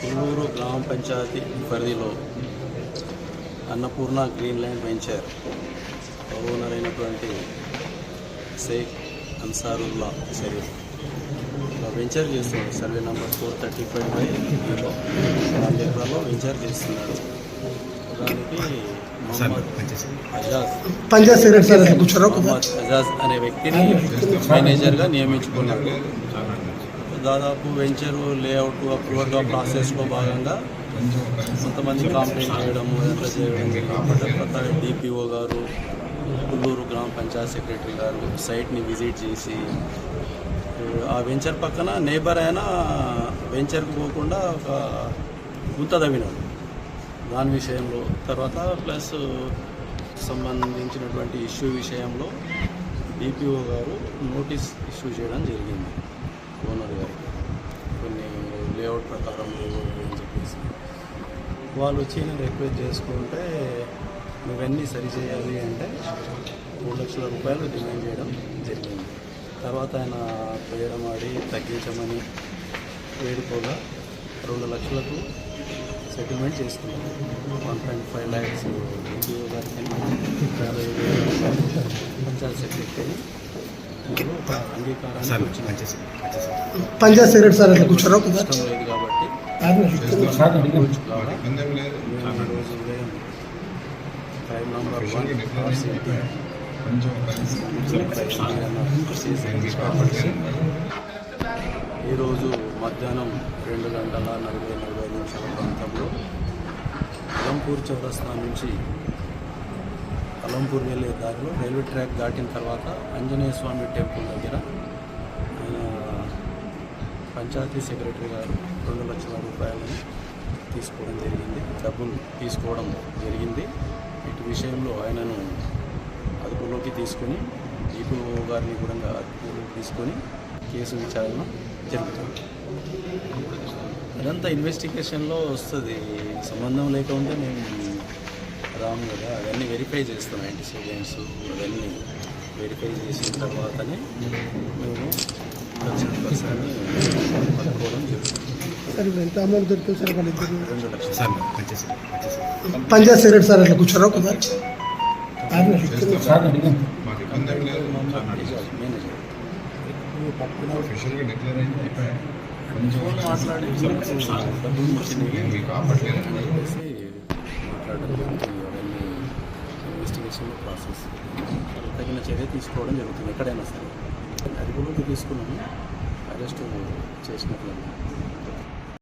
పుల్లూరు గ్రామ పంచాయతీ పరిధిలో Annapurna green land venture owner అయినటువంటి షేక్ అన్సారుల్లా షరీఫ్ వెంచర్ చేస్తున్నాడు. సర్వే నెంబర్ 435/0 4 ఎకరాల్లో వెంచర్ చేస్తున్నాడు. దానికి మొహమ్మద్ అజాజ్ అనే వ్యక్తిని మేనేజర్గా నియమించుకున్నాడు. దాదాపు వెంచరు లేఅవుట్ అప్రూవల్గా ప్రాసెస్లో భాగంగా కొంతమంది కాంప్లైంట్ చేయడము ఎంత చేయడం డిపిఓ గారు, పుల్లూరు గ్రామ పంచాయత్ సెక్రటరీ గారు సైట్ని విజిట్ చేసి ఆ వెంచర్ పక్కన నేబర్ అయినా వెంచర్కి పోకుండా ఒక గుంత తవ్వినాడు. దాని విషయంలో తర్వాత ప్లస్ సంబంధించినటువంటి ఇష్యూ విషయంలో డిపిఓ గారు నోటీస్ ఇష్యూ చేయడం జరిగింది ఓనర్ గారికి. కొన్ని లేఅవుట్ ప్రకారం అని చెప్పేసి వాళ్ళు వచ్చి నేను రిక్వెస్ట్ చేసుకుంటే నువ్వన్నీ సరిచేయాలి అంటే 3 లక్షల రూపాయలు డిమాండ్ చేయడం జరిగింది. తర్వాత ఆయన పోయడం ఆడి తగ్గించమని వేడుకోగా 2 లక్షలకు సెటిల్మెంట్ చేసుకున్నాను. 1.5 lakhs డిపిఓ గారికి, 50,000 పంచాయత్ సెక్రటరీ అంగీకారాన్ని పంచాయత్ సెక్రటరీ సార్ అట్లా కూర్చోరా ఇష్టం లేదు కాబట్టి ఈరోజు ఉదయం క్రైమ్ నంబర్ 1 ఈరోజు మధ్యాహ్నం 2 గంటల 40 నిమిషాల ప్రాంతంలో అలంపూర్ చౌరస్తా నుంచి అలంపూర్ వెళ్ళే దారిలో రైల్వే ట్రాక్ దాటిన తర్వాత ఆంజనేయ స్వామి టెంపుల్ దగ్గర పంచాయతీ సెక్రటరీ గారు 2 లక్షల రూపాయలని తీసుకోవడం జరిగింది. డబ్బులు తీసుకోవడం జరిగింది. ఇటు విషయంలో ఆయనను అదుపులోకి తీసుకొని డిపిఓ గారిని కూడా అదుపులోకి తీసుకొని కేసు విచారణ జరుగుతుంది. అదంతా ఇన్వెస్టిగేషన్లో వస్తుంది. సంబంధం లేకుంటే మేము రాము కదా, అవన్నీ వెరిఫై చేస్తాం. యాంటిసిడెంట్స్ అవన్నీ వెరిఫై చేసిన తర్వాతనే మేము పట్టుకోవడం జరుగుతుంది. సార్ ఇప్పుడు ఎంత అమౌంట్ దొరుకుతుంది సార్? 2 లక్షలు. పంచాయత్ సెక్రటరీ సార్ అట్లా కూర్చోరా ఒకసారి మాట్లాడి డబ్బులు మాట్లాడడం జరుగుతుంది. అవన్నీ ఇన్వెస్టిగేషన్లో ప్రాసెస్ తగిన చర్య తీసుకోవడం జరుగుతుంది. ఎక్కడైనా సరే అది కూడా తీసుకున్నాము, అరెస్ట్ చేసినట్లు.